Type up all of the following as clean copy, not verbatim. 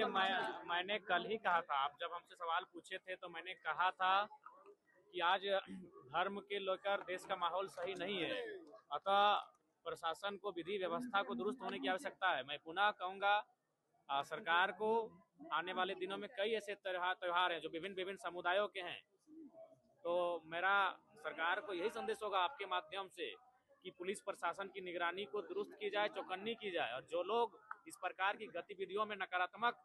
देखिए मैंने कल ही कहा था, आप जब हमसे सवाल पूछे थे तो मैंने कहा था कि आज धर्म के लेकर देश का माहौल सही नहीं है, अतः प्रशासन को विधि व्यवस्था को दुरुस्त होने की आवश्यकता है। मैं पुनः कहूँगा सरकार को आने वाले दिनों में कई ऐसे त्योहार हैं जो विभिन्न विभिन्न समुदायों के हैं, तो मेरा सरकार को यही संदेश होगा आपके माध्यम से कि पुलिस प्रशासन की निगरानी को दुरुस्त की जाए, चौकन्नी की जाए, और जो लोग इस प्रकार की गतिविधियों में नकारात्मक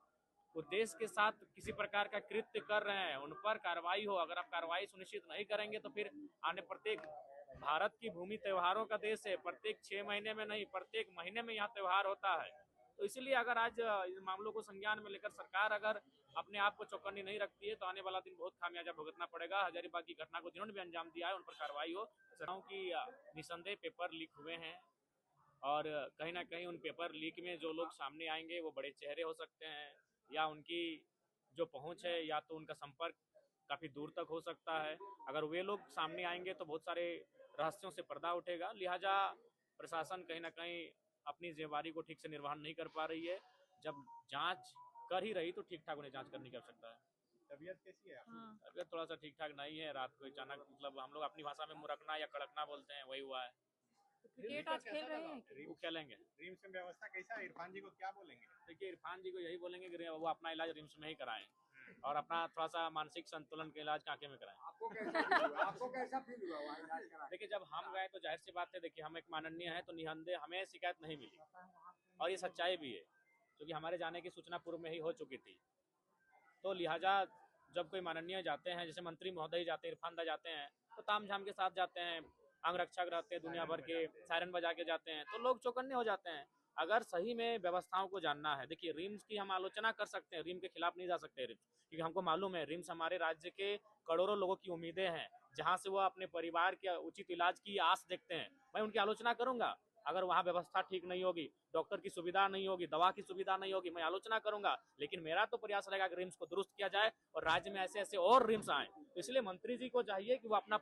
उद्देश्य के साथ किसी प्रकार का कृत्य कर रहे हैं उन पर कार्रवाई हो। अगर आप कार्रवाई सुनिश्चित नहीं करेंगे तो फिर आने प्रत्येक भारत की भूमि त्योहारों का देश है, प्रत्येक 6 महीने में नहीं प्रत्येक महीने में यहाँ त्योहार होता है। तो इसलिए अगर आज इन मामलों को संज्ञान में लेकर सरकार अगर अपने आप को चौकन्नी नहीं रखती है तो आने वाला दिन बहुत खामियाजा भुगतना पड़ेगा। हजारीबाग की घटना को जिन्होंने भी अंजाम दिया है उन पर कार्रवाई हो। की निसंदेह पेपर लीक हुए हैं और कहीं ना कहीं उन पेपर लीक में जो लोग सामने आएंगे वो बड़े चेहरे हो सकते हैं, या उनकी जो पहुंच है या तो उनका संपर्क काफ़ी दूर तक हो सकता है। अगर वे लोग सामने आएंगे तो बहुत सारे रहस्यों से पर्दा उठेगा। लिहाजा प्रशासन कहीं ना कहीं अपनी जिम्मेवारी को ठीक से निर्वहन नहीं कर पा रही है। जब जांच कर ही रही तो ठीक ठाक उन्हें जांच करने की आवश्यकता है। तबीयत कैसी है? तबीयत थोड़ा सा ठीक ठाक नहीं है। रात को अचानक मतलब हम लोग अपनी भाषा में मुरकना या कड़कना बोलते हैं, वही हुआ है। क्रिकेट आज खेल रहे हैं, वो खेलेंगे। रिम्स में व्यवस्था कैसा है? इरफान जी को क्या बोलेंगे? देखिए इरफान जी को यही बोलेंगे कि वो अपना इलाज रिम्स में ही कराएं और अपना थोड़ा सा मानसिक संतुलन के इलाज कांके में कराएं। आपको कैसा फील हुआ वहाँ इलाज करा? देखिए जब हम गए तो जाहिर सी बात है, देखिए हम एक माननीय है तो निहंदेह हमें शिकायत नहीं मिली और ये सच्चाई भी है क्योंकि हमारे जाने की सूचना पूर्व में ही हो चुकी थी। तो लिहाजा जब कोई माननीय जाते हैं, जैसे मंत्री महोदय जाते हैं, इरफान दा जाते हैं, तो ताम झाम के साथ जाते हैं, अंगरक्षक रहते हैं दुनिया भर के, सायरन बजा के जाते हैं, तो लोग चौकन्ने हो जाते हैं। अगर सही में व्यवस्थाओं को जानना है, देखिए रिम्स की हम आलोचना कर सकते हैं, रिम्स के खिलाफ नहीं जा सकते रिम्स, क्योंकि हमको मालूम है रिम्स हमारे राज्य के करोड़ों लोगों की उम्मीदें हैं, जहाँ से वो अपने परिवार के उचित इलाज की आस देखते हैं। मैं उनकी आलोचना करूंगा। अगर वहाँ व्यवस्था ठीक नहीं होगी, डॉक्टर की सुविधा नहीं होगी, दवा की सुविधा नहीं होगी, मैं आलोचना करूंगा। लेकिन मेरा तो प्रयास रहेगा कि रिम्स को दुरुस्त किया जाए और राज्य में ऐसे ऐसे और रिम्स आए। तो इसलिए मंत्री जी को चाहिए कि वो अपना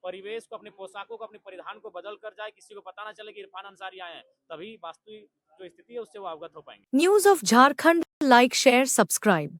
परिवेश को, अपने पोशाकों को, अपने परिधान को बदल कर जाए, किसी को पता ना चले कि इरफान अंसारी आए हैं, तभी वास्तविक जो स्थिति है उससे वो अवगत हो पाएंगे। News of Jharkhand, like share subscribe.